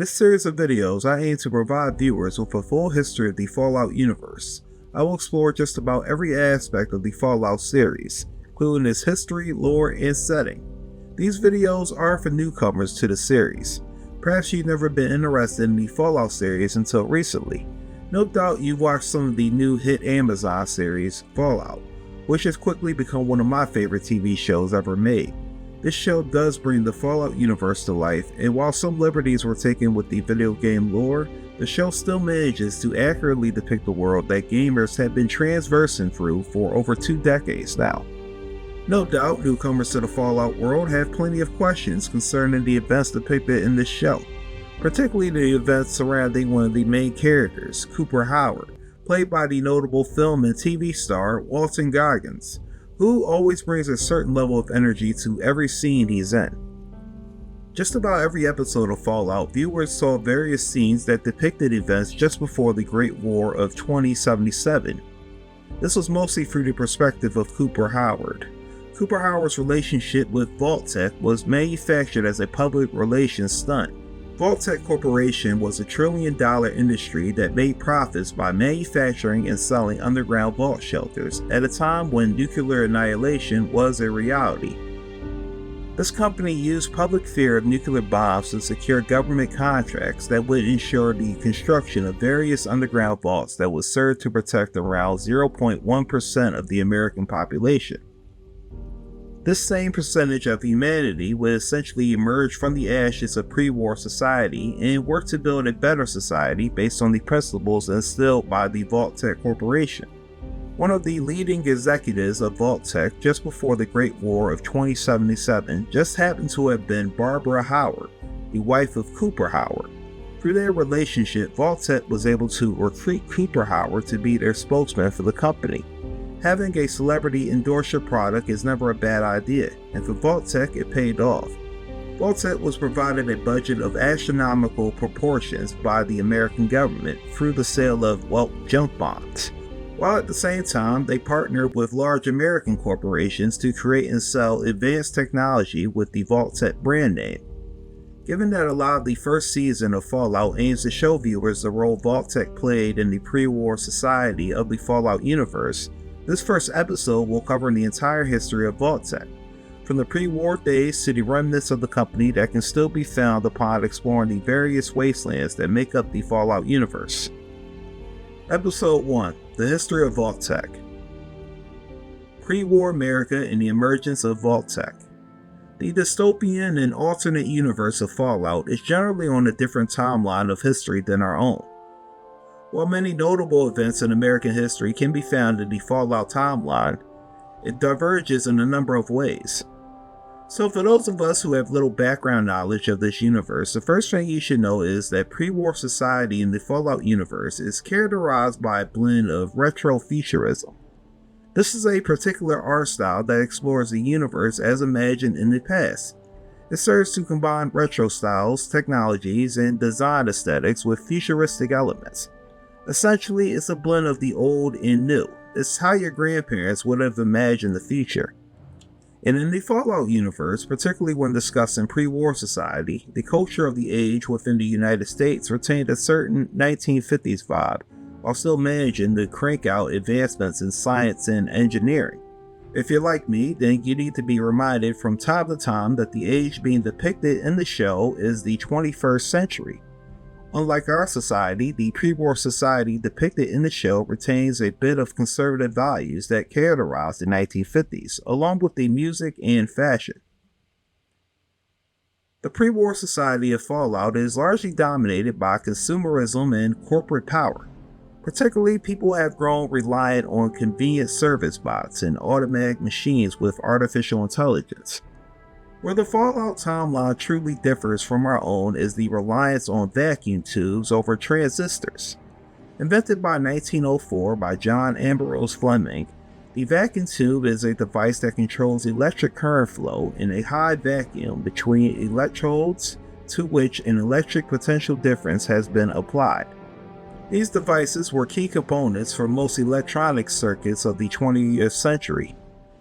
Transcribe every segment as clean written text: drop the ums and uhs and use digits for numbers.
this series of videos, I aim to provide viewers with a full history of the Fallout universe. I will explore just about every aspect of the Fallout series, including its history, lore, and setting. These videos are for newcomers to the series. Perhaps you've never been interested in the Fallout series until recently. No doubt you've watched some of the new hit Amazon series, Fallout, which has quickly become one of my favorite TV shows ever made. This show does bring the Fallout universe to life, and while some liberties were taken with the video game lore, the show still manages to accurately depict the world that gamers have been transversing through for over 2 decades now. No doubt, newcomers to the Fallout world have plenty of questions concerning the events depicted in this show, particularly the events surrounding one of the main characters, Cooper Howard, played by the notable film and TV star Walton Goggins, who always brings a certain level of energy to every scene he's in. Just about every episode of Fallout, viewers saw various scenes that depicted events just before the Great War of 2077. This was mostly through the perspective of Cooper Howard. Cooper Howard's relationship with Vault-Tec was manufactured as a public relations stunt. Vault-Tec Corporation was a $1 trillion industry that made profits by manufacturing and selling underground vault shelters at a time when nuclear annihilation was a reality. This company used public fear of nuclear bombs to secure government contracts that would ensure the construction of various underground vaults that would serve to protect around 0.1% of the American population. This same percentage of humanity would essentially emerge from the ashes of pre-war society and work to build a better society based on the principles instilled by the Vault-Tec Corporation. One of the leading executives of Vault-Tec just before the Great War of 2077 just happened to have been Barbara Howard, the wife of Cooper Howard. Through their relationship, Vault-Tec was able to recruit Cooper Howard to be their spokesman for the company. Having a celebrity endorse your product is never a bad idea, and for Vault-Tec it paid off. Vault-Tec was provided a budget of astronomical proportions by the American government through the sale of, junk bonds, while at the same time they partnered with large American corporations to create and sell advanced technology with the Vault-Tec brand name. Given that a lot of the first season of Fallout aims to show viewers the role Vault-Tec played in the pre-war society of the Fallout universe, this first episode will cover the entire history of Vault-Tec, from the pre-war days to the remnants of the company that can still be found upon exploring the various wastelands that make up the Fallout universe. Episode 1: The History of Vault-Tec. Pre-war America and the emergence of Vault-Tec. The dystopian and alternate universe of Fallout is generally on a different timeline of history than our own. While many notable events in American history can be found in the Fallout timeline, it diverges in a number of ways. So for those of us who have little background knowledge of this universe, the first thing you should know is that pre-war society in the Fallout universe is characterized by a blend of retrofuturism. This is a particular art style that explores the universe as imagined in the past. It serves to combine retro styles, technologies, and design aesthetics with futuristic elements. Essentially, it's a blend of the old and new. It's how your grandparents would have imagined the future. And in the Fallout universe, particularly when discussing pre-war society, the culture of the age within the United States retained a certain 1950s vibe, while still managing to crank out advancements in science and engineering. If you're like me, then you need to be reminded from time to time that the age being depicted in the show is the 21st century. Unlike our society, the pre-war society depicted in the show retains a bit of conservative values that characterized the 1950s, along with the music and fashion. The pre-war society of Fallout is largely dominated by consumerism and corporate power. Particularly, people have grown reliant on convenient service bots and automatic machines with artificial intelligence. Where the Fallout timeline truly differs from our own is the reliance on vacuum tubes over transistors. Invented by 1904 by John Ambrose Fleming, the vacuum tube is a device that controls electric current flow in a high vacuum between electrodes to which an electric potential difference has been applied. These devices were key components for most electronic circuits of the 20th century.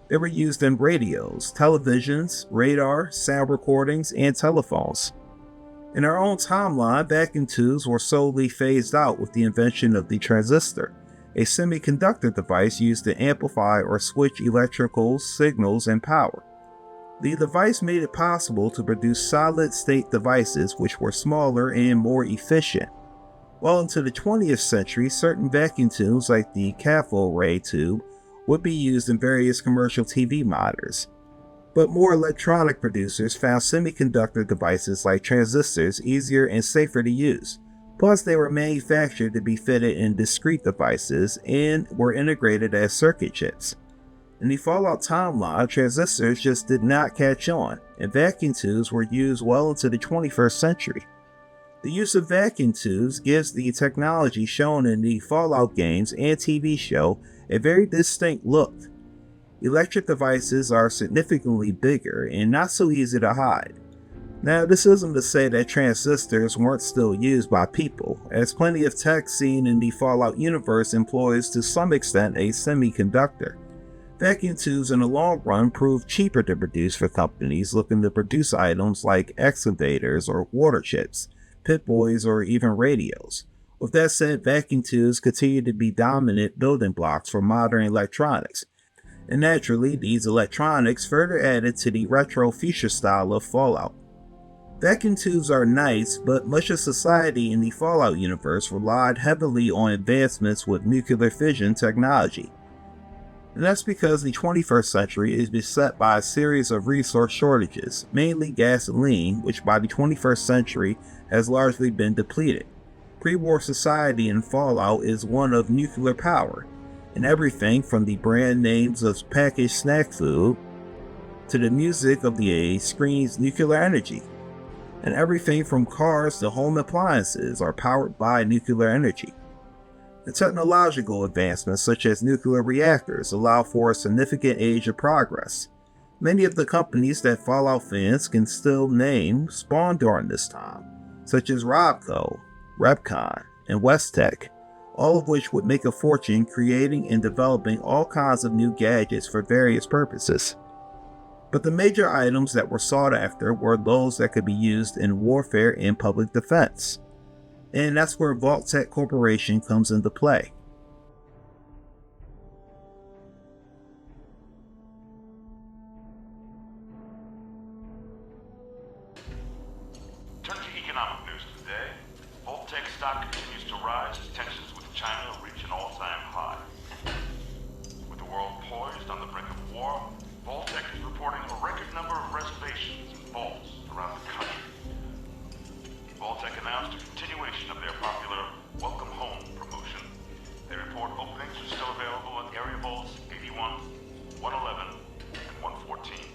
They were used in radios, televisions, radar, sound recordings, and telephones. In our own timeline, vacuum tubes were slowly phased out with the invention of the transistor, a semiconductor device used to amplify or switch electrical signals and power. The device made it possible to produce solid-state devices which were smaller and more efficient. Well into the 20th century, certain vacuum tubes like the cathode ray tube would be used in various commercial TV monitors. But more electronic producers found semiconductor devices like transistors easier and safer to use. Plus, they were manufactured to be fitted in discrete devices and were integrated as circuit chips. In the Fallout timeline, transistors just did not catch on, and vacuum tubes were used well into the 21st century. The use of vacuum tubes gives the technology shown in the Fallout games and TV show a very distinct look. Electric devices are significantly bigger and not so easy to hide. Now, this isn't to say that transistors weren't still used by people, as plenty of tech seen in the Fallout universe employs to some extent a semiconductor. Vacuum tubes in the long run proved cheaper to produce for companies looking to produce items like excavators or water chips, Pip-Boys, or even radios. With that said, vacuum tubes continue to be dominant building blocks for modern electronics. And naturally, these electronics further added to the retro future style of Fallout. Vacuum tubes are nice, but much of society in the Fallout universe relied heavily on advancements with nuclear fission technology. And that's because the 21st century is beset by a series of resource shortages, mainly gasoline, which by the 21st century has largely been depleted. Pre-war society in Fallout is one of nuclear power, and everything from the brand names of packaged snack food to the music of the age screams nuclear energy. And everything from cars to home appliances are powered by nuclear energy. The technological advancements such as nuclear reactors allow for a significant age of progress. Many of the companies that Fallout fans can still name spawned during this time, such as Robco, Repcon, and West-Tec, all of which would make a fortune creating and developing all kinds of new gadgets for various purposes. But the major items that were sought after were those that could be used in warfare and public defense. And that's where Vault-Tec Corporation comes into play. Turn to economic news today. Vault-Tec stock continues to rise as tensions with China reach an all-time high. With the world poised on the brink of war, Vault-Tec is reporting a record number of reservations and vaults around the country. Vault-Tec announced a continuation of their popular Welcome Home promotion. They report openings are still available in area vaults 81, 111, and 114.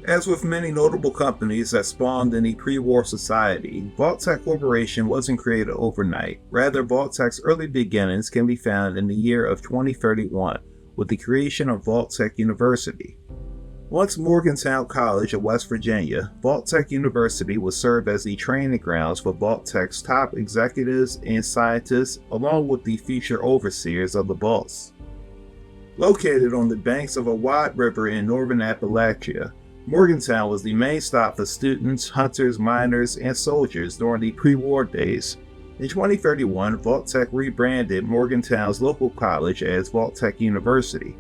As with many notable companies that spawned in the pre-war society, Vault-Tec Corporation wasn't created overnight. Rather, Vault-Tec's early beginnings can be found in the year of 2031 with the creation of Vault-Tec University. Once Morgantown College of West Virginia, Vault-Tec University would serve as the training grounds for Vault-Tec's top executives and scientists, along with the future overseers of the vaults. Located on the banks of a wide river in northern Appalachia, Morgantown was the main stop for students, hunters, miners, and soldiers during the pre-war days. In 2031, Vault-Tec rebranded Morgantown's local college as Vault-Tec University.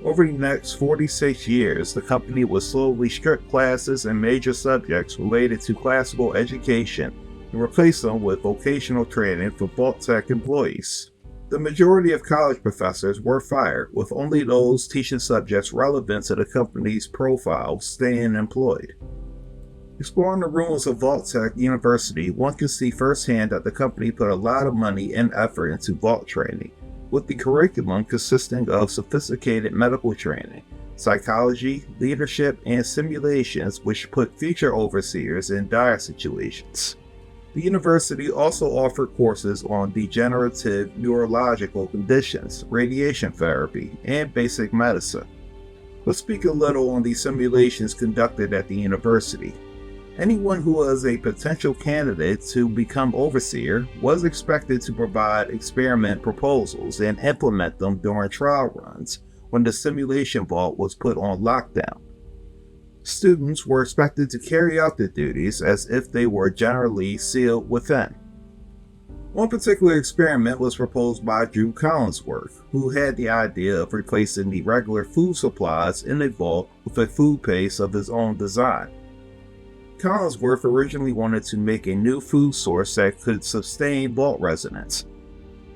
Over the next 46 years, the company would slowly strip classes and major subjects related to classical education and replace them with vocational training for Vault-Tec employees. The majority of college professors were fired, with only those teaching subjects relevant to the company's profile staying employed. Exploring the ruins of Vault-Tec University, one can see firsthand that the company put a lot of money and effort into vault training, with the curriculum consisting of sophisticated medical training, psychology, leadership, and simulations which put future overseers in dire situations. The university also offered courses on degenerative neurological conditions, radiation therapy, and basic medicine. Let's speak a little on the simulations conducted at the university. Anyone who was a potential candidate to become overseer was expected to provide experiment proposals and implement them during trial runs when the simulation vault was put on lockdown. Students were expected to carry out their duties as if they were generally sealed within. One particular experiment was proposed by Drew Collinsworth, who had the idea of replacing the regular food supplies in a vault with a food paste of his own design. Collinsworth originally wanted to make a new food source that could sustain vault residents.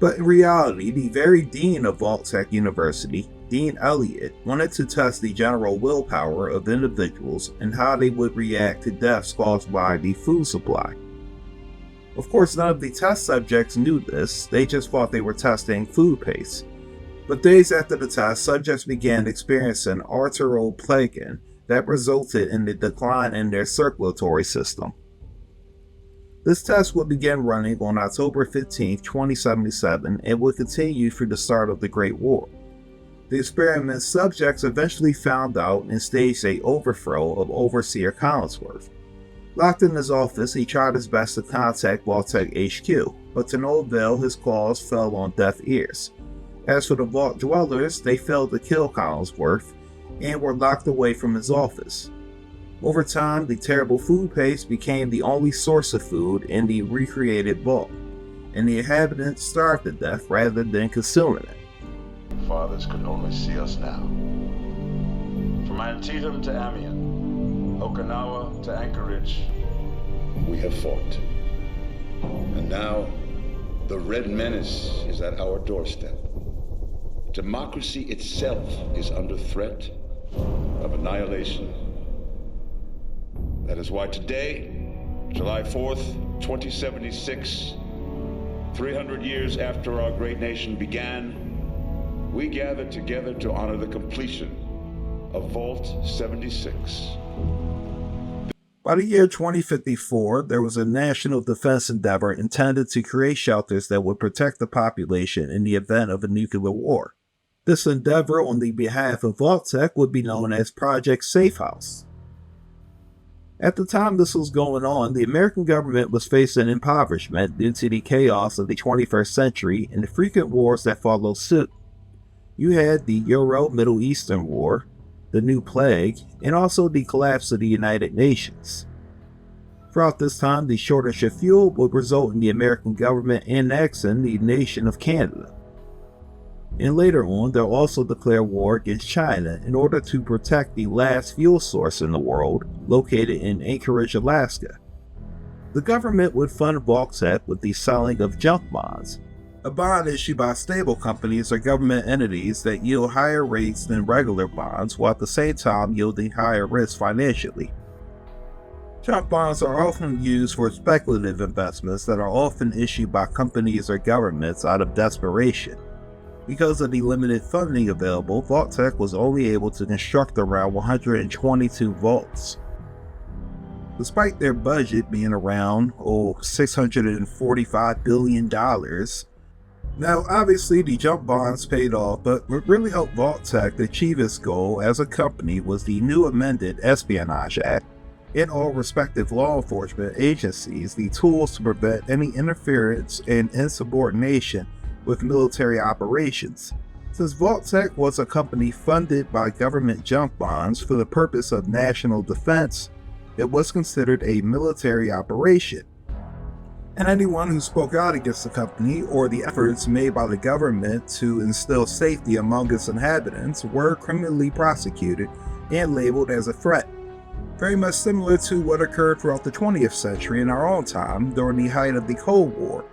But in reality, the very dean of Vault-Tec University, Dean Elliott, wanted to test the general willpower of individuals and how they would react to deaths caused by the food supply. Of course, none of the test subjects knew this, they just thought they were testing food paste. But days after the test, subjects began experiencing arterial plaguing that resulted in the decline in their circulatory system. This test would begin running on October 15, 2077 and would continue through the start of the Great War. The experiment's subjects eventually found out and staged an overthrow of Overseer Collinsworth. Locked in his office, he tried his best to contact Vault-Tec HQ, but to no avail, his calls fell on deaf ears. As for the Vault Dwellers, they failed to kill Collinsworth and were locked away from his office. Over time, the terrible food paste became the only source of food in the recreated vault, and the inhabitants starved to death rather than consuming it. Fathers could only see us now. From Antietam to Amiens, Okinawa to Anchorage, we have fought. And now, the Red Menace is at our doorstep. Democracy itself is under threat of annihilation. That is why today, July 4th, 2076, 300 years after our great nation began, we gather together to honor the completion of Vault 76. By the year 2054, there was a national defense endeavor intended to create shelters that would protect the population in the event of a nuclear war. This endeavor on the behalf of Vault-Tec would be known as Project Safe House. At the time this was going on, the American government was facing impoverishment due to the chaos of the 21st century and the frequent wars that followed suit. You had the Euro-Middle Eastern War, the New Plague, and also the collapse of the United Nations. Throughout this time, the shortage of fuel would result in the American government annexing the nation of Canada. And later on, they'll also declare war against China in order to protect the last fuel source in the world, located in Anchorage, Alaska. The government would fund Vault-Tec with the selling of junk bonds, a bond issued by stable companies or government entities that yield higher rates than regular bonds while at the same time yielding higher risk financially. Junk bonds are often used for speculative investments that are often issued by companies or governments out of desperation. Because of the limited funding available, Vault-Tec was only able to construct around 122 vaults. Despite their budget being around $645 billion, now obviously the junk bonds paid off, but what really helped Vault-Tec achieve its goal as a company was the new amended Espionage Act, and all respective law enforcement agencies the tools to prevent any interference and insubordination with military operations. Since Vault-Tec was a company funded by government junk bonds for the purpose of national defense, it was considered a military operation. And anyone who spoke out against the company or the efforts made by the government to instill safety among its inhabitants were criminally prosecuted and labeled as a threat. Very much similar to what occurred throughout the 20th century in our own time during the height of the Cold War,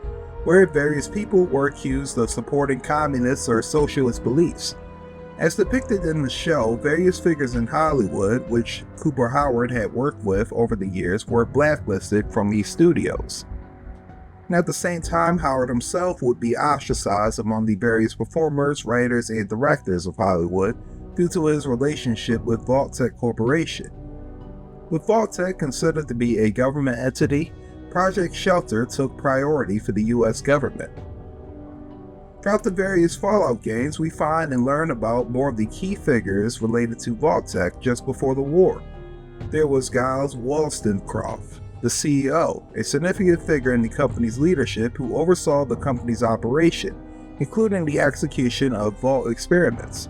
where various people were accused of supporting communist or socialist beliefs. As depicted in the show, various figures in Hollywood, which Cooper Howard had worked with over the years, were blacklisted from these studios. And at the same time, Howard himself would be ostracized among the various performers, writers, and directors of Hollywood due to his relationship with Vault-Tec Corporation. With Vault-Tec considered to be a government entity, Project Shelter took priority for the US government. Throughout the various Fallout games, we find and learn about more of the key figures related to Vault-Tec just before the war. There was Giles Wollstonecroft, the CEO, a significant figure in the company's leadership who oversaw the company's operation, including the execution of Vault experiments.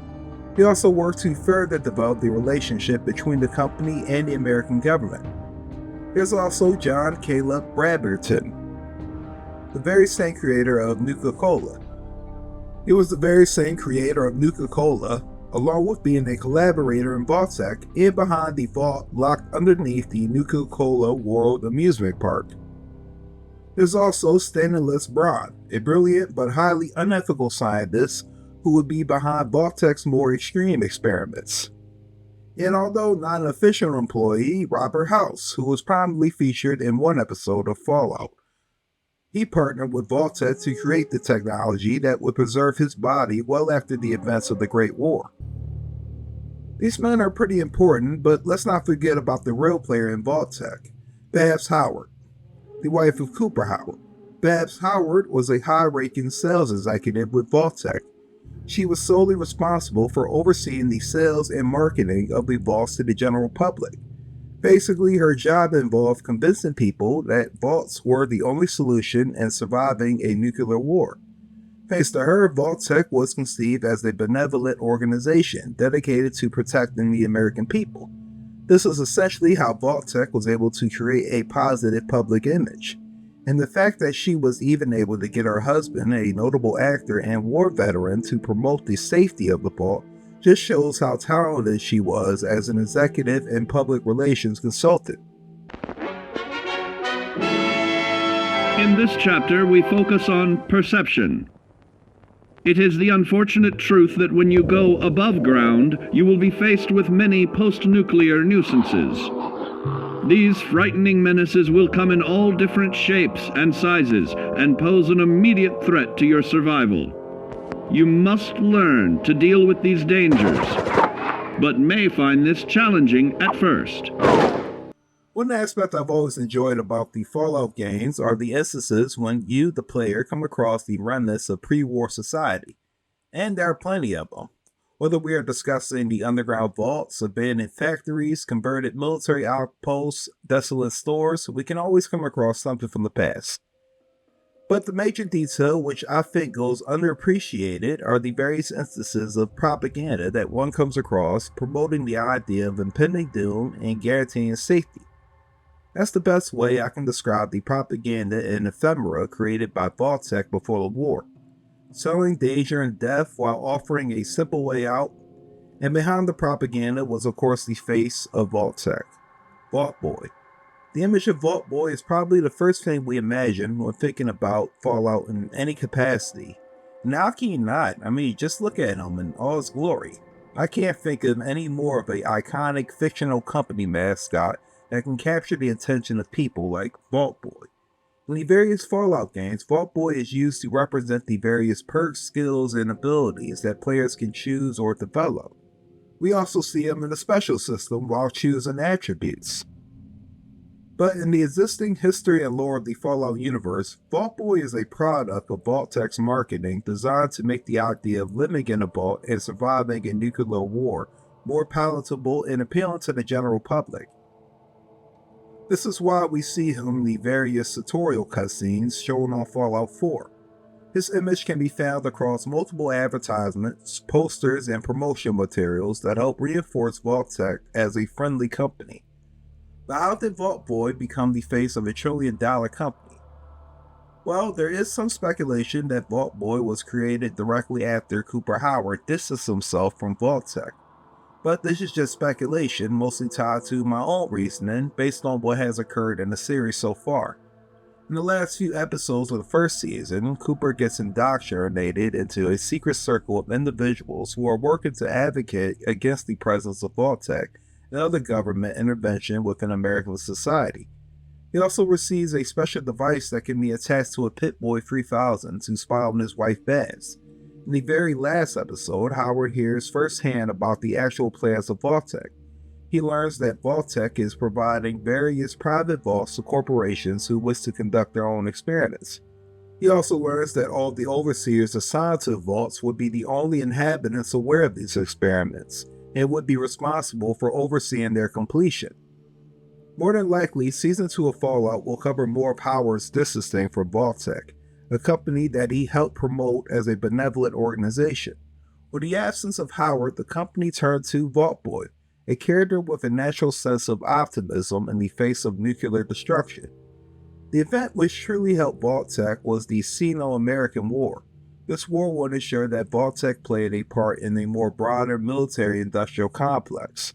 He also worked to further develop the relationship between the company and the American government. There's also John Caleb Bradberton, the very same creator of Nuka-Cola. He was the very same creator of Nuka-Cola, along with being a collaborator in Vault-Tec and behind the vault locked underneath the Nuka-Cola World Amusement Park. There's also Stanislas Braun, a brilliant but highly unethical scientist who would be behind Vault-Tec's more extreme experiments. And although not an official employee, Robert House, who was prominently featured in one episode of Fallout. He partnered with Vault-Tec to create the technology that would preserve his body well after the events of the Great War. These men are pretty important, but let's not forget about the real player in Vault-Tec, Babs Howard, the wife of Cooper Howard. Babs Howard was a high-ranking sales executive with Vault-Tec. She was solely responsible for overseeing the sales and marketing of the vaults to the general public. Basically, her job involved convincing people that vaults were the only solution in surviving a nuclear war. Thanks to her, Vault-Tec was conceived as a benevolent organization dedicated to protecting the American people. This is essentially how Vault-Tec was able to create a positive public image. And the fact that she was even able to get her husband, a notable actor and war veteran, to promote the safety of the vault just shows how talented she was as an executive and public relations consultant. In this chapter, we focus on perception. It is the unfortunate truth that when you go above ground, you will be faced with many post-nuclear nuisances. These frightening menaces will come in all different shapes and sizes and pose an immediate threat to your survival. You must learn to deal with these dangers, but may find this challenging at first. One aspect I've always enjoyed about the Fallout games are the instances when you, the player, come across the remnants of pre-war society. And there are plenty of them. Whether we are discussing the underground vaults, abandoned factories, converted military outposts, desolate stores, we can always come across something from the past. But the major detail, which I think goes underappreciated, are the various instances of propaganda that one comes across promoting the idea of impending doom and guaranteeing safety. That's the best way I can describe the propaganda and ephemera created by Vault-Tec before the war. Selling danger and death while offering a simple way out, and behind the propaganda was of course the face of Vault-Tec, Vault Boy. The image of Vault Boy is probably the first thing we imagine when thinking about Fallout in any capacity. And how can you not? I mean, just look at him in all his glory. I can't think of any more of an iconic fictional company mascot that can capture the attention of people like Vault Boy. In the various Fallout games, Vault Boy is used to represent the various perks, skills, and abilities that players can choose or develop. We also see him in the special system while choosing attributes. But in the existing history and lore of the Fallout universe, Vault Boy is a product of Vault-Tec's marketing designed to make the idea of living in a vault and surviving a nuclear war more palatable and appealing to the general public. This is why we see him in the various tutorial cutscenes shown on Fallout 4. His image can be found across multiple advertisements, posters, and promotion materials that help reinforce Vault-Tec as a friendly company. But how did Vault Boy become the face of a $1 trillion company? Well, there is some speculation that Vault Boy was created directly after Cooper Howard distanced himself from Vault-Tec. But this is just speculation, mostly tied to my own reasoning based on what has occurred in the series so far. In the last few episodes of the first season, Cooper gets indoctrinated into a secret circle of individuals who are working to advocate against the presence of Vault-Tec and other government intervention within American society. He also receives a special device that can be attached to a Pip-Boy 3000 to spy on his wife Babs. In the very last episode, Howard hears firsthand about the actual plans of Vault-Tec. He learns that Vault-Tec is providing various private vaults to corporations who wish to conduct their own experiments. He also learns that all the overseers assigned to vaults would be the only inhabitants aware of these experiments, and would be responsible for overseeing their completion. More than likely, Season 2 of Fallout will cover more of Howard's distancing from Vault-Tec, a company that he helped promote as a benevolent organization. With the absence of Howard, the company turned to Vault Boy, a character with a natural sense of optimism in the face of nuclear destruction. The event which truly helped Vault-Tec was the Sino-American War. This war would ensure that Vault-Tec played a part in a more broader military-industrial complex.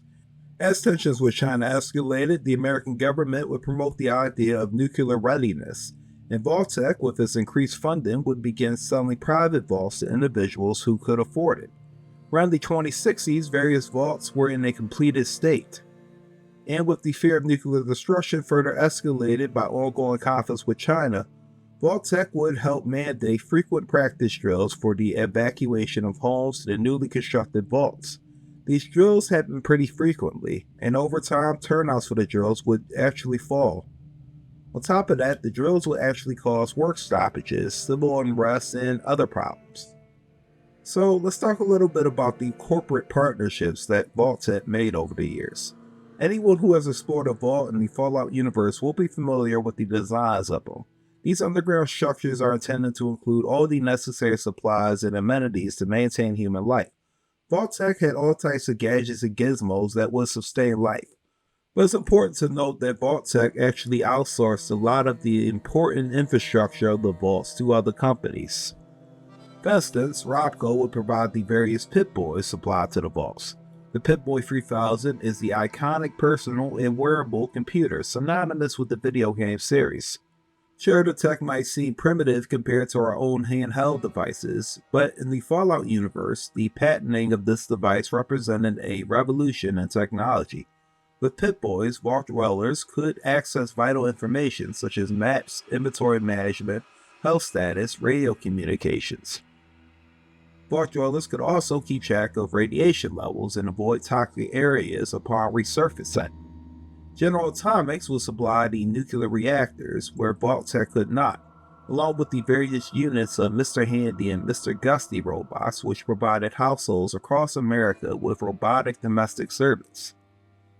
As tensions with China escalated, the American government would promote the idea of nuclear readiness, and Vault-Tec, with its increased funding, would begin selling private vaults to individuals who could afford it. Around the 2060s, various vaults were in a completed state. And with the fear of nuclear destruction further escalated by ongoing conflicts with China, Vault-Tec would help mandate frequent practice drills for the evacuation of homes to the newly constructed vaults. These drills happened pretty frequently, and over time, turnouts for the drills would actually fall. On top of that, the drills would actually cause work stoppages, civil unrest, and other problems. So let's talk a little bit about the corporate partnerships that Vault-Tec made over the years. Anyone who has explored a vault in the Fallout universe will be familiar with the designs of them. These underground structures are intended to include all the necessary supplies and amenities to maintain human life. Vault-Tec had all types of gadgets and gizmos that would sustain life. But it's important to note that Vault-Tec actually outsourced a lot of the important infrastructure of the vaults to other companies. For instance, Robco would provide the various Pip-Boys supplied to the vaults. The Pip-Boy 3000 is the iconic personal and wearable computer synonymous with the video game series. Sure, the tech might seem primitive compared to our own handheld devices, but in the Fallout universe, the patenting of this device represented a revolution in technology. With Pip-Boys, vault dwellers could access vital information such as maps, inventory management, health status, radio communications. Vault dwellers could also keep track of radiation levels and avoid toxic areas upon resurfacing. General Atomics will supply the nuclear reactors where Vault-Tec could not, along with the various units of Mr. Handy and Mr. Gusty robots, which provided households across America with robotic domestic servants.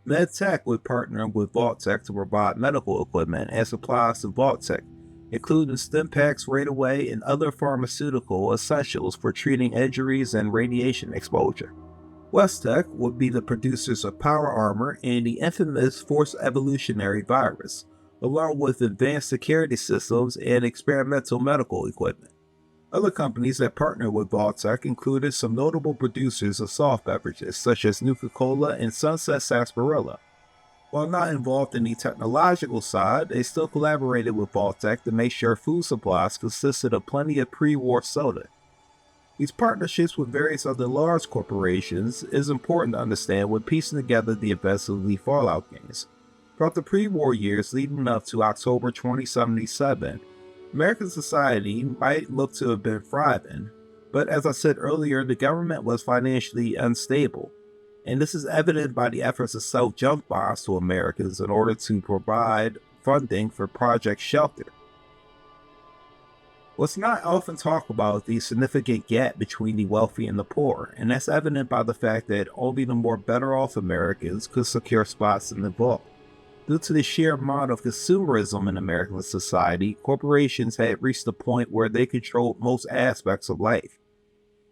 MedTech would partner with Vault-Tec to provide medical equipment and supplies to Vault-Tec, including stim packs, radaway, and other pharmaceutical essentials for treating injuries and radiation exposure. WestTech would be the producers of power armor and the infamous Force Evolutionary Virus, along with advanced security systems and experimental medical equipment. Other companies that partnered with Vault-Tec included some notable producers of soft beverages such as Nuka-Cola and Sunset Sarsaparilla. While not involved in the technological side, they still collaborated with Vault-Tec to make sure food supplies consisted of plenty of pre-war soda. These partnerships with various other large corporations is important to understand when piecing together the events of the Fallout games. Throughout the pre-war years leading up to October 2077, American society might look to have been thriving, but as I said earlier, the government was financially unstable, and this is evident by the efforts to sell junk bonds to Americans in order to provide funding for Project Shelter. What's not often talked about is the significant gap between the wealthy and the poor, and that's evident by the fact that only the more better off Americans could secure spots in the vault. Due to the sheer amount of consumerism in American society, corporations had reached a point where they controlled most aspects of life.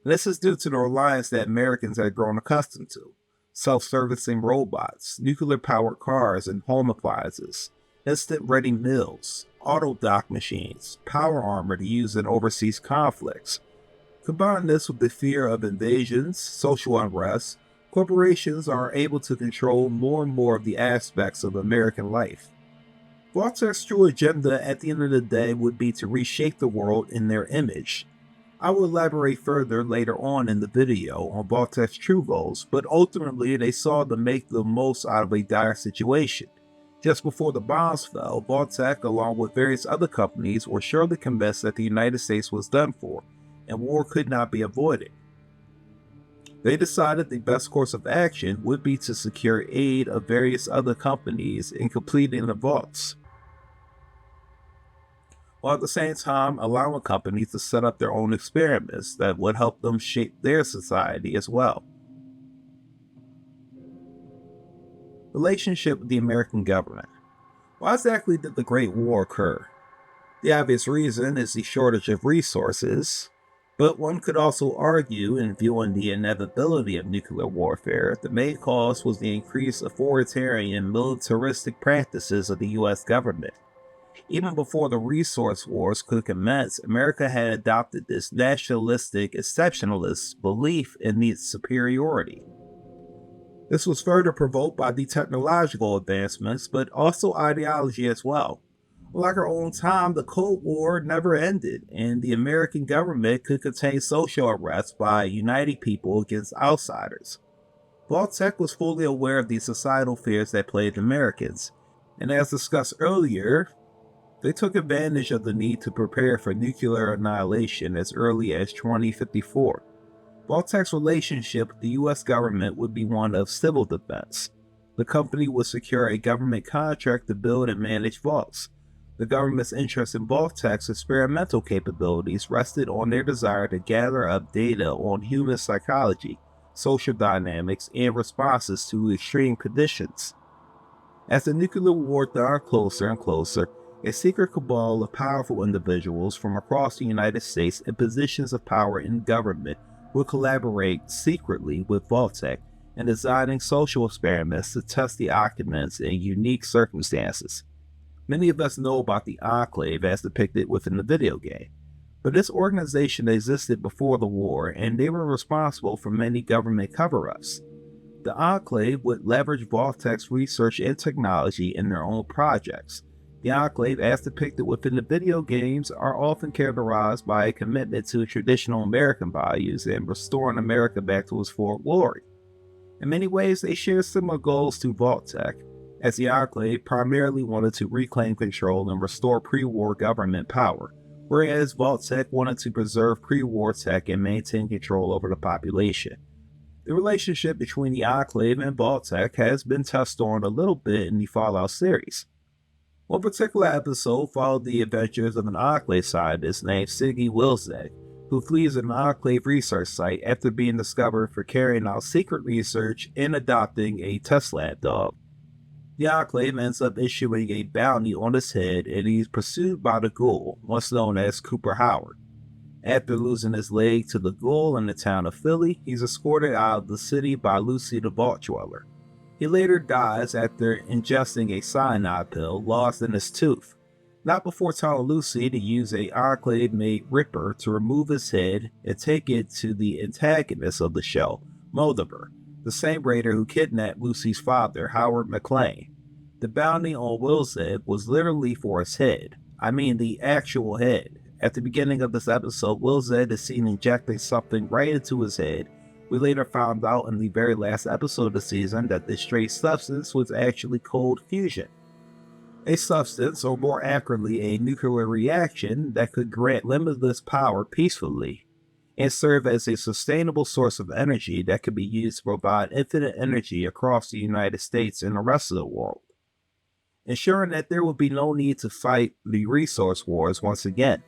And this is due to the reliance that Americans had grown accustomed to: self-servicing robots, nuclear-powered cars and home appliances, instant-ready meals, auto-dock machines, power armor to use in overseas conflicts. Combine this with the fear of invasions, social unrest, corporations are able to control more and more of the aspects of American life. Vault-Tec's true agenda at the end of the day would be to reshape the world in their image. I will elaborate further later on in the video on Vault-Tec's true goals, but ultimately they saw to make the most out of a dire situation. Just before the bombs fell, Vault-Tec, along with various other companies, were surely convinced that the United States was done for, and war could not be avoided. They decided the best course of action would be to secure aid of various other companies in completing the vaults, while at the same time allowing companies to set up their own experiments that would help them shape their society as well. Relationship with the American government. Why exactly did the Great War occur? The obvious reason is the shortage of resources. But one could also argue, in viewing the inevitability of nuclear warfare, the main cause was the increased authoritarian militaristic practices of the US government. Even before the resource wars could commence, America had adopted this nationalistic exceptionalist belief in its superiority. This was further provoked by the technological advancements, but also ideology as well. Like our own time, the Cold War never ended, and the American government could contain social unrest by uniting people against outsiders. Vault-Tec was fully aware of the societal fears that plagued Americans, and as discussed earlier, they took advantage of the need to prepare for nuclear annihilation as early as 2054. Vault-Tec's relationship with the US government would be one of civil defense. The company would secure a government contract to build and manage vaults. The government's interest in Vault-Tec's experimental capabilities rested on their desire to gather up data on human psychology, social dynamics, and responses to extreme conditions. As the nuclear war drew closer and closer, a secret cabal of powerful individuals from across the United States in positions of power in government would collaborate secretly with Vault-Tec in designing social experiments to test the occupants in unique circumstances. Many of us know about the Enclave as depicted within the video game, but this organization existed before the war and they were responsible for many government cover-ups. The Enclave would leverage Vault-Tec's research and technology in their own projects. The Enclave, as depicted within the video games, are often characterized by a commitment to traditional American values and restoring America back to its full glory. In many ways, they share similar goals to Vault-Tec, as the Enclave primarily wanted to reclaim control and restore pre-war government power, whereas Vault-Tec wanted to preserve pre-war tech and maintain control over the population. The relationship between the Enclave and Vault-Tec has been touched on a little bit in the Fallout series. One particular episode followed the adventures of an Enclave scientist named Siggy Wilczek, who flees an Enclave research site after being discovered for carrying out secret research and adopting a test lab dog. The Enclave ends up issuing a bounty on his head, and he's pursued by the Ghoul, once known as Cooper Howard. After losing his leg to the Ghoul in the town of Philly, he's escorted out of the city by Lucy the Vault Dweller. He later dies after ingesting a cyanide pill lost in his tooth, not before telling Lucy to use a Enclave-made Ripper to remove his head and take it to the antagonist of the show, Moldiver, the same raider who kidnapped Lucy's father, Howard McClane. The bounty on Wilczek was literally for his head. I mean the actual head. At the beginning of this episode, Wilczek is seen injecting something right into his head. We later found out in the very last episode of the season that this strange substance was actually cold fusion. A substance, or more accurately a nuclear reaction, that could grant limitless power peacefully and serve as a sustainable source of energy that could be used to provide infinite energy across the United States and the rest of the world, ensuring that there would be no need to fight the resource wars once again.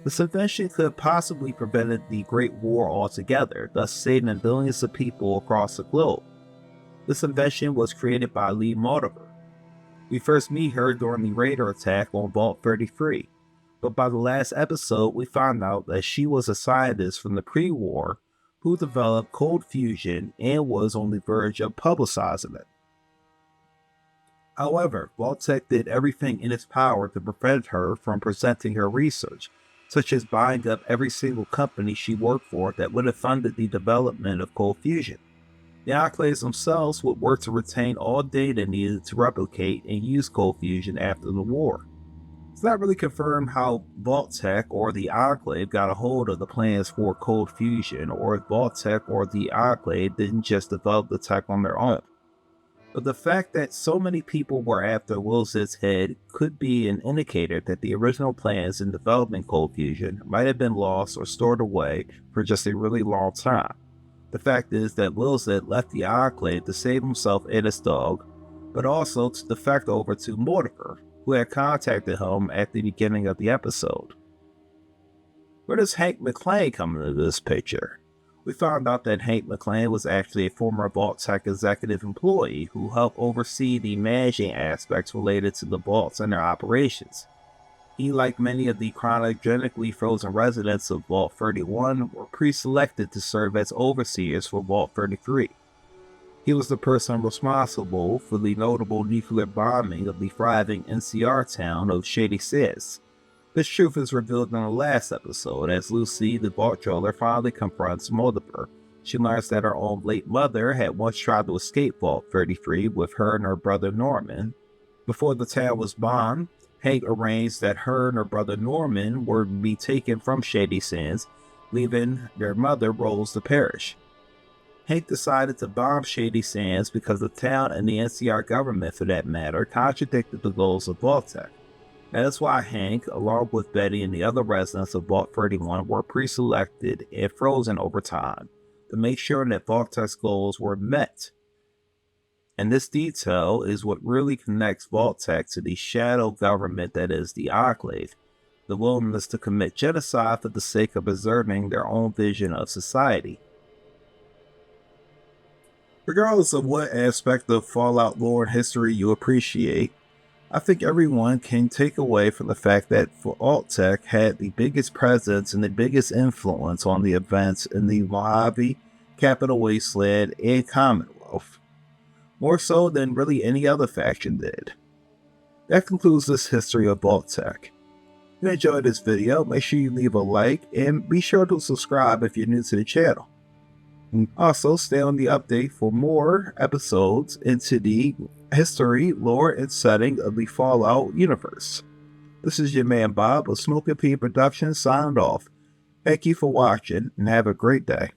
This invention could possibly prevent the Great War altogether, thus saving billions of people across the globe. This invention was created by Lee Moldiver. We first meet her during the Raider attack on Vault 33, but by the last episode we found out that she was a scientist from the pre-war who developed cold fusion and was on the verge of publicizing it. However, Vault-Tec did everything in its power to prevent her from presenting her research, such as buying up every single company she worked for that would have funded the development of cold fusion. The Enclaves themselves would work to retain all data needed to replicate and use cold fusion after the war. It's not really confirmed how Vault-Tec or the Enclave got a hold of the plans for cold fusion, or if Vault-Tec or the Enclave didn't just develop the tech on their own. But the fact that so many people were after Wilczek's head could be an indicator that the original plans in developing cold fusion might have been lost or stored away for just a really long time. The fact is that Wilczek left the Enclave to save himself and his dog, but also to defect over to Moldiver, who had contacted him at the beginning of the episode. Where does Hank McClane come into this picture? We found out that Hank McClane was actually a former Vault-Tec executive employee who helped oversee the managing aspects related to the vaults and their operations. He, like many of the cryogenically frozen residents of Vault 31, were pre-selected to serve as overseers for Vault 33. He was the person responsible for the notable nuclear bombing of the thriving NCR town of Shady Sands. This truth is revealed in the last episode as Lucy, the Vault Dweller, finally confronts Moldiver. She learns that her own late mother had once tried to escape Vault 33 with her and her brother Norman. Before the town was bombed, Hank arranged that her and her brother Norman were to be taken from Shady Sands, leaving their mother Rose to perish. Hank decided to bomb Shady Sands because the town and the NCR government, for that matter, contradicted the goals of Vault-Tec. That is why Hank, along with Betty and the other residents of Vault 31, were pre-selected and frozen over time to make sure that Vault-Tec's goals were met. And this detail is what really connects Vault-Tec to the shadow government that is the Enclave, the willingness to commit genocide for the sake of preserving their own vision of society. Regardless of what aspect of Fallout lore and history you appreciate, I think everyone can take away from the fact that Vault-Tec had the biggest presence and the biggest influence on the events in the Mojave, Capital Wasteland, and Commonwealth, more so than really any other faction did. That concludes this history of Vault-Tec. If you enjoyed this video, make sure you leave a like and be sure to subscribe if you're new to the channel. And also, stay on the update for more episodes into the history, lore, and setting of the Fallout universe. This is your man Bob of Smoking P Productions signed off. Thank you for watching and have a great day.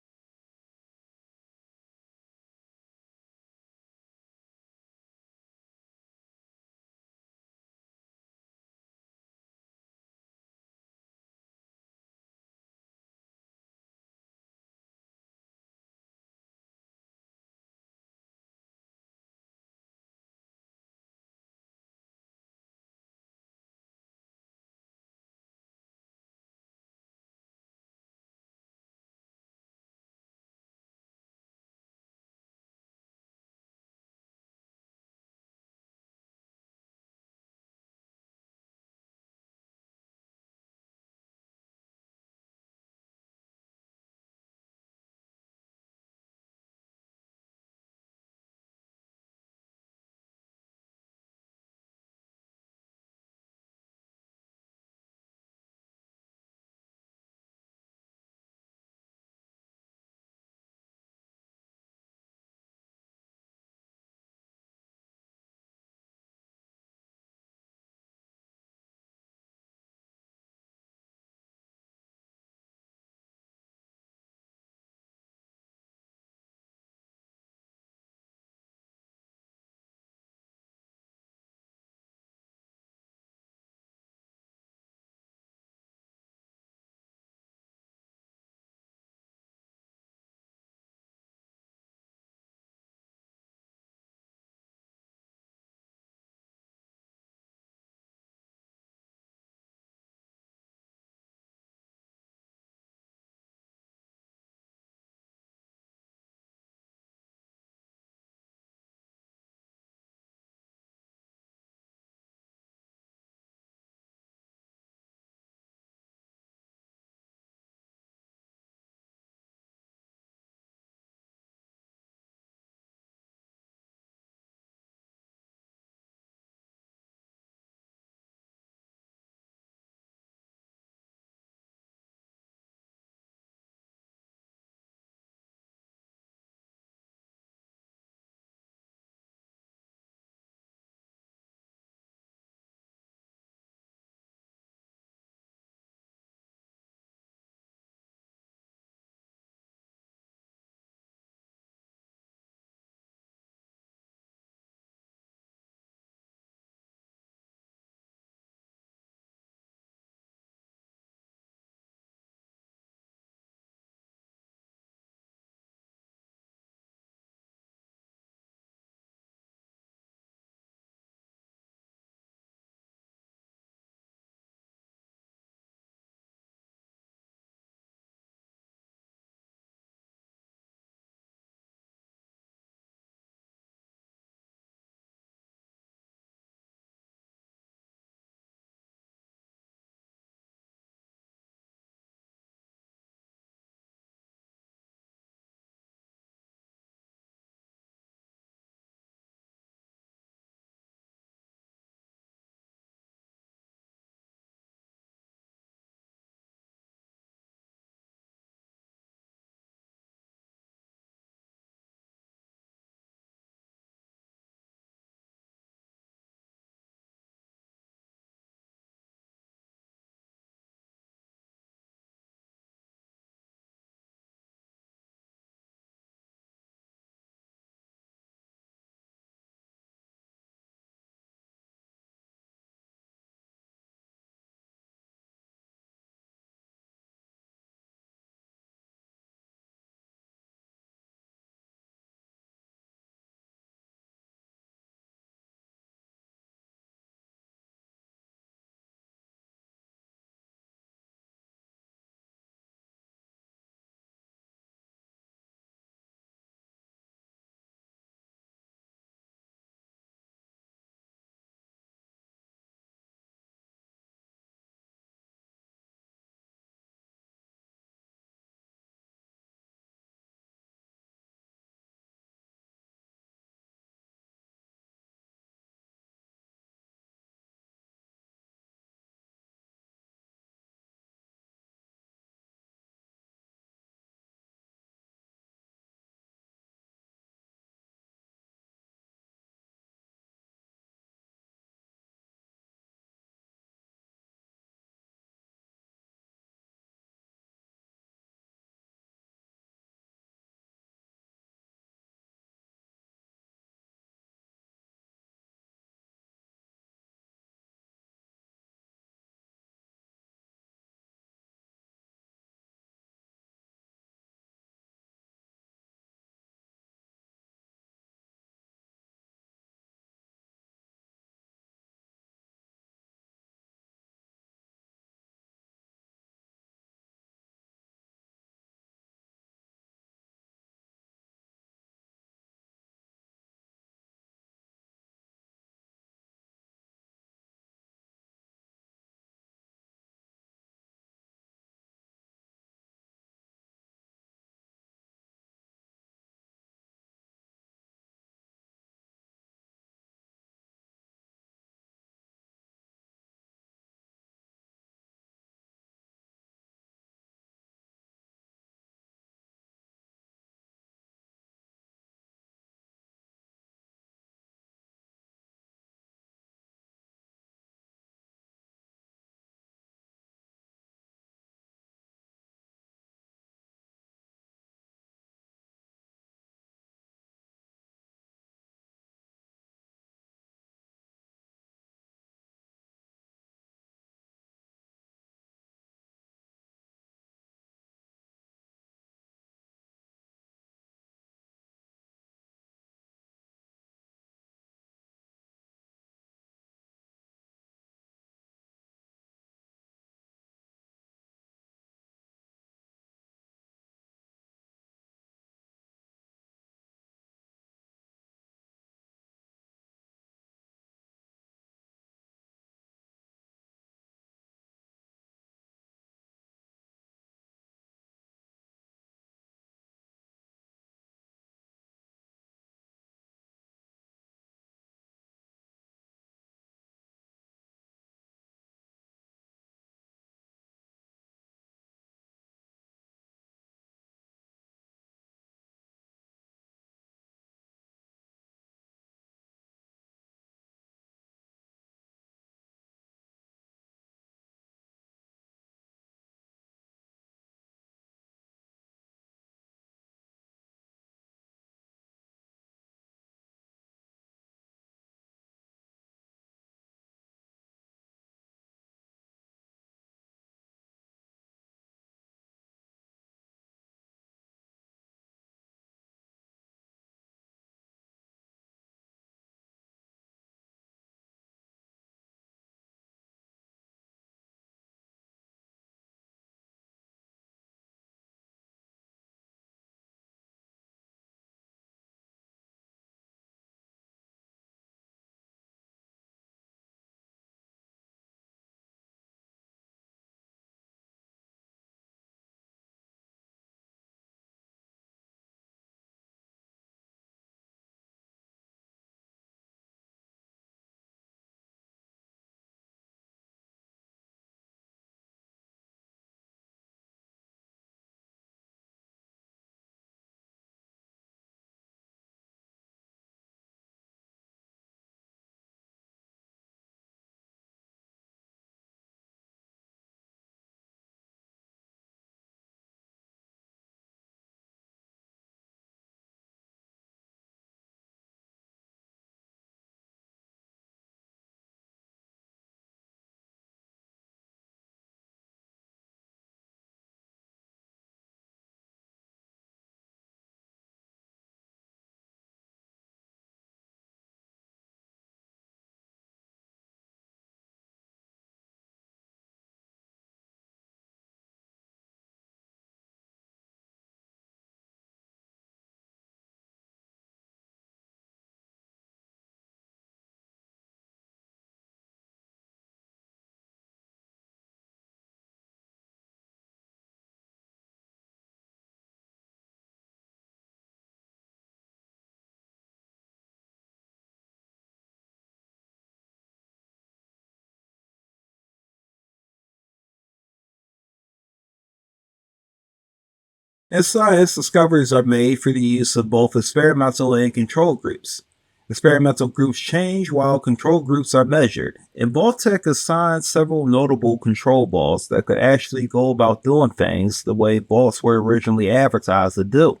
In science, discoveries are made through the use of both experimental and control groups. Experimental groups change while control groups are measured, and Vault-Tec assigned several notable control vaults that could actually go about doing things the way vaults were originally advertised to do.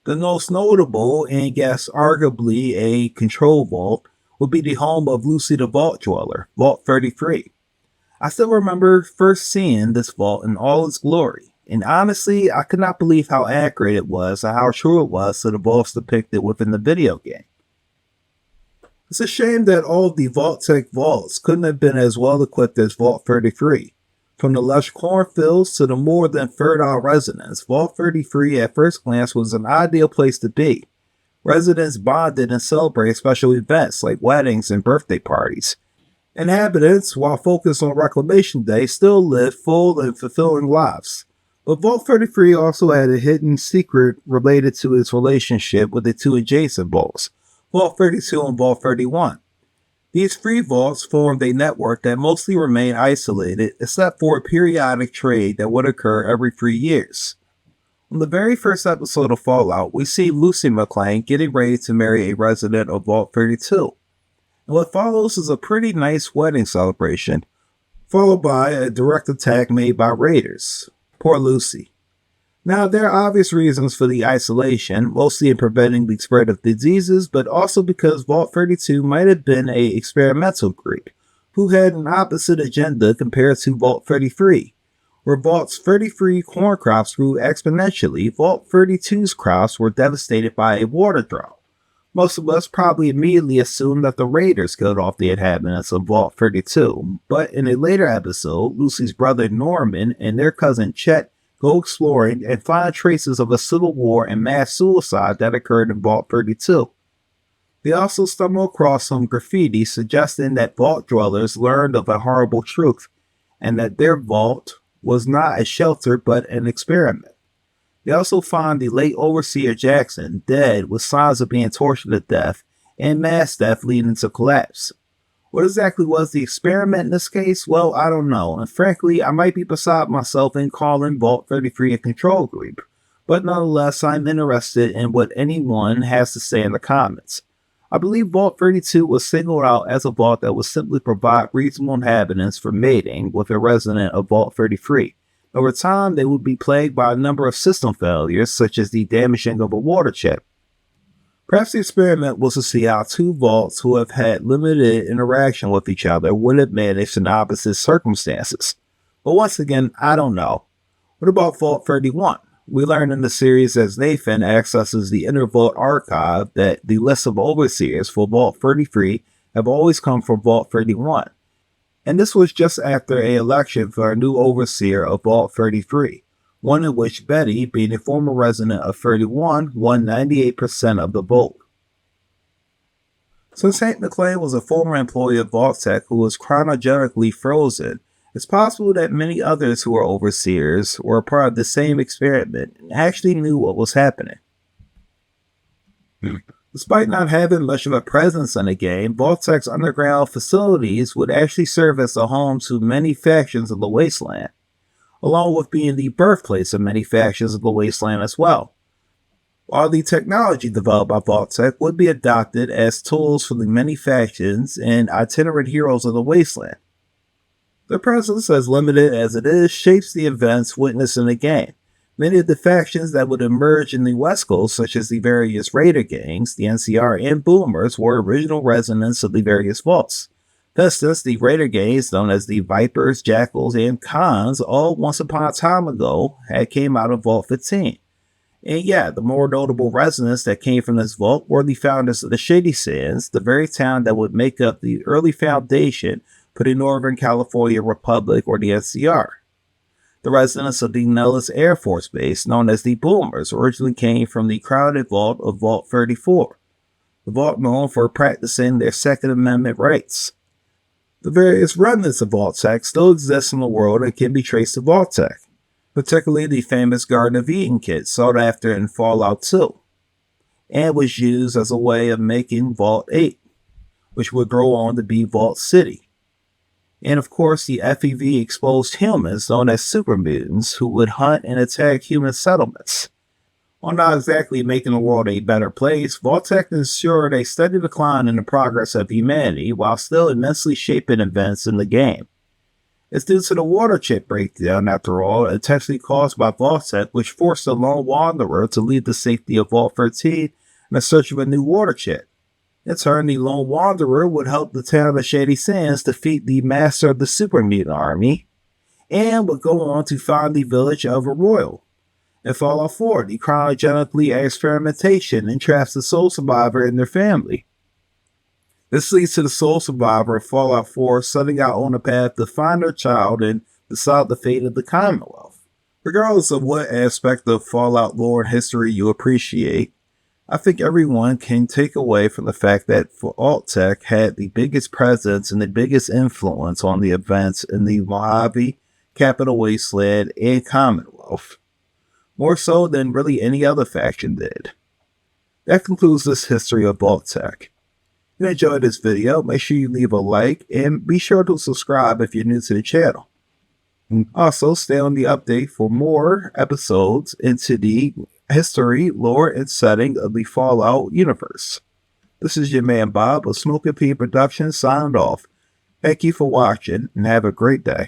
The most notable, and yes, arguably a control vault, would be the home of Lucy the Vault Dweller, Vault 33. I still remember first seeing this vault in all its glory, and honestly, I could not believe how accurate it was and how true it was to the vaults depicted within the video game. It's a shame that all of the Vault-Tec vaults couldn't have been as well equipped as Vault 33. From the lush cornfields to the more than fertile residents, Vault 33 at first glance was an ideal place to be. Residents bonded and celebrated special events like weddings and birthday parties. Inhabitants, while focused on Reclamation Day, still lived full and fulfilling lives. But Vault 33 also had a hidden secret related to its relationship with the two adjacent vaults, Vault 32 and Vault 31. These three vaults formed a network that mostly remained isolated except for a periodic trade that would occur every 3 years. On the very first episode of Fallout, we see Lucy McClane getting ready to marry a resident of Vault 32. And what follows is a pretty nice wedding celebration, followed by a direct attack made by raiders. Poor Lucy. Now, there are obvious reasons for the isolation, mostly in preventing the spread of diseases, but also because Vault 32 might have been an experimental group, who had an opposite agenda compared to Vault 33. Where Vault 33 corn crops grew exponentially, Vault 32's crops were devastated by a water drought. Most of us probably immediately assumed that the raiders killed off the inhabitants of Vault 32, but in a later episode, Lucy's brother Norman and their cousin Chet go exploring and find traces of a civil war and mass suicide that occurred in Vault 32. They also stumble across some graffiti suggesting that vault dwellers learned of a horrible truth, and that their vault was not a shelter but an experiment. They also find the late Overseer Jackson dead with signs of being tortured to death and mass death leading to collapse. What exactly was the experiment in this case? Well, I don't know, and frankly, I might be beside myself in calling Vault 33 a control group, but nonetheless, I'm interested in what anyone has to say in the comments. I believe Vault 32 was singled out as a vault that would simply provide reasonable inhabitants for mating with a resident of Vault 33. Over time, they would be plagued by a number of system failures, such as the damaging of a water chip. Perhaps the experiment was to see how two vaults who have had limited interaction with each other would have managed in opposite circumstances. But once again, I don't know. What about Vault 31? We learn in the series as Nathan accesses the Inner Vault archive that the list of overseers for Vault 33 have always come from Vault 31. And this was just after an election for a new overseer of Vault 33. One in which Betty, being a former resident of 31, won 98% of the vote. Since St. McClane was a former employee of Vault-Tec who was cryogenically frozen, it's possible that many others who were overseers were a part of the same experiment and actually knew what was happening. Despite not having much of a presence in the game, Vault-Tec's underground facilities would actually serve as the home to many factions of the Wasteland, along with being the birthplace of many factions of the Wasteland as well. While the technology developed by Vault-Tec would be adopted as tools for the many factions and itinerant heroes of the Wasteland. Their presence, as limited as it is, shapes the events witnessed in the game. Many of the factions that would emerge in the West Coast, such as the various Raider gangs, the NCR, and Boomers, were original residents of the various vaults. For instance, the Raider gangs, known as the Vipers, Jackals, and Khans, all once upon a time ago had came out of Vault 15. And yeah, the more notable residents that came from this vault were the founders of the Shady Sands, the very town that would make up the early foundation for the Northern California Republic, or the NCR. The residents of the Nellis Air Force Base, known as the Boomers, originally came from the crowded vault of Vault 34, the vault known for practicing their Second Amendment rights. The various remnants of Vault-Tec still exist in the world and can be traced to Vault-Tec, particularly the famous Garden of Eden kit sought after in Fallout 2, and was used as a way of making Vault 8, which would grow on to be Vault City. And of course, the FEV exposed humans known as super mutants who would hunt and attack human settlements. While not exactly making the world a better place, Vault-Tec ensured a steady decline in the progress of humanity while still immensely shaping events in the game. It's due to the water chip breakdown, after all, intentionally caused by Vault-Tec, which forced the lone wanderer to leave the safety of Vault 13 in the search of a new water chip. In turn, the lone wanderer would help the town of Shady Sands defeat the master of the super mutant army, and would go on to find the village of Arroyo. In Fallout 4, the cryogenically experimentation entraps the soul survivor and their family. This leads to the soul survivor in Fallout 4 setting out on a path to find their child and decide the fate of the Commonwealth. Regardless of what aspect of Fallout lore and history you appreciate, I think everyone can take away from the fact that Vault-Tec had the biggest presence and the biggest influence on the events in the Mojave, Capital Wasteland, and Commonwealth. More so than really any other faction did. That concludes this history of Vault-Tec. If you enjoyed this video, make sure you leave a like and be sure to subscribe if you're new to the channel. And also stay on the update for more episodes into the history, lore, and setting of the Fallout universe. This is your man Bob of Smoke and Pea Productions signing off. Thank you for watching and have a great day.